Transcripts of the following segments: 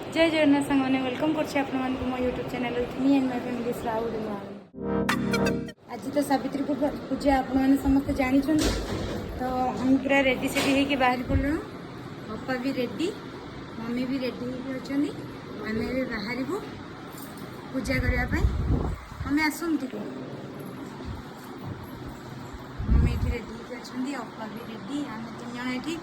जय जगन्नाथ सांग मैंने वेलकम कर मो YouTube channel me and my family Shravan आज तो सावित्री पूजा आपने समस्त जानी तो हम पूरा रेडी सेडी होके बाहर पड़ल बापा भी रेडी मम्मी भी रेडी होती आम भी बाहर पूजा करने हमें आसन टे मम्मी ये रेडी होती अपा भी रेडी आम तीन जन ये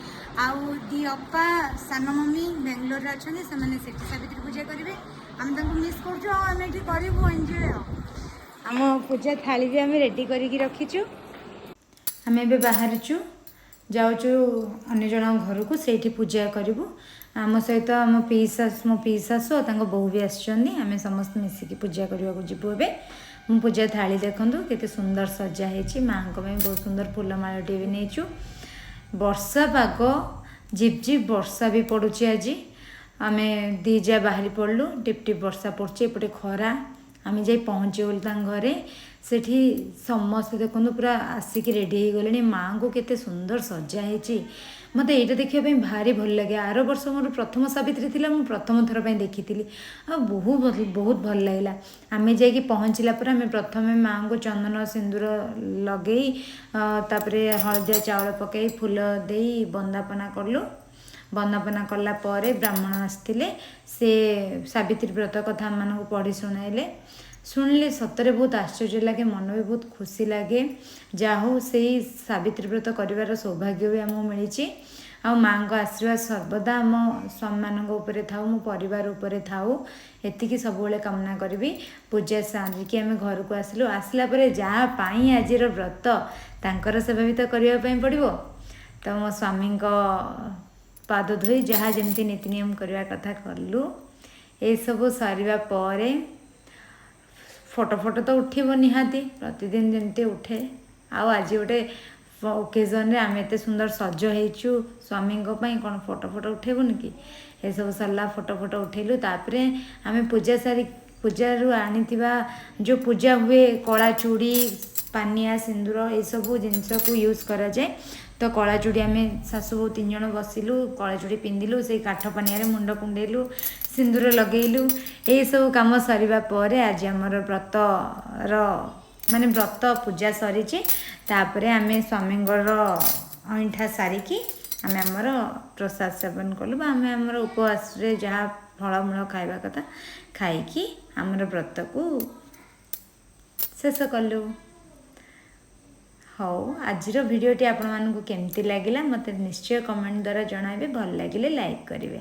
आउ दी अपा सान मम्मी बेंगलोर अच्छा से सावित्री पूजा करेंगे आम मिस करूँ एंजॉय आम पूजा थाली भी आम रेडी करके रखीचु आम ए बाहर जाऊँ अन्य जन घर को से पूजा करूँ आम सहित आम मो पी शाशु और बोहू भी आम समस्त मिसिकी पूजा करने को जीवु ए मु पूजा थाली देखूँ केते सुंदर सजा है माँ को बहुत सुंदर फूलमालटे भी नहींचु वर्षा पाग झिप झिप वर्षा भी पड़ुची आज आम दीजा बाहरी पड़लु टिप टिप वर्षा पड़े एपटे खरा आम जा पहुँचगलु घरे सेठी समस्त देखो पूरा आसिक रेडी हो गले माँ को केते सुंदर सजा है मत ये देखा भारी भल लगे आर वर्ष मोर प्रथम सावित्री थी मुझे प्रथम थर पर देखी बहुत बहुत भल लगे आम जा पहुँचला पर आम प्रथम माँ को चंदन सिंदूर लगे तापर हलदिया चाउल पकई फूल दे बंदापना कलु बंदापना कला पर ब्राह्मण आसते से सावित्री व्रत कथा आम पढ़ी शुणाइले शुणिले सतरे बहुत आश्चर्य लगे मन भी बहुत खुशी लगे जाहो से सावित्री व्रत कर सौभाग्य भी आमको मिली आ माँ का आशीर्वाद सर्वदा आम स्वामी मान थाऊ मो परिवार उपरे थाऊ एतिकी सब कामना करी पूजा सारिकी आम घर को आसलु आसला जहाँ आज व्रत तांकर सेवा भी तो करने पड़ो तो मो स्वामी पाद धोई जहाँ जमती नीति नियम करने कथा कलु ये सब सरिबा परे फोटो फोटो तो उठब निहाती प्रतिदिन जमती उठे आज गोटे ओकेजन रे आम एत सुंदर सज होइचु स्वामी कौन फोटो फोटो उठेबुन कि ये सब सरला फोटो फोटो उठेलु तापरे आम पूजा सारी पूजारू आनी जो पूजा हुए कला चूड़ी पानिया सिंदूर ये सब जिनस को यूज करा जाए तो कला चूड़ी आम शाशु बहु तीन जन बसिलु कला चूड़ी पिंधिलु से काठ पानिया मुंड कुंडेलु सिंदूर लगेलु ये सब कम सरिबा परे आज आमर व्रत माने व्रत पूजा सरी तापरे आम स्वामी अईठा सारिकी आम आमर प्रसाद सेवन कलु आम आमर उपवास रे जहाँ फलमूल खाइबा कथा खाइकी आमर व्रत को शेष कलु। हाँ आजर भिडियोटी आपण मानकु केमती लागिला मते निश्चय कमेंट द्वारा जणाइबे भल लागिले लाइक करिवे।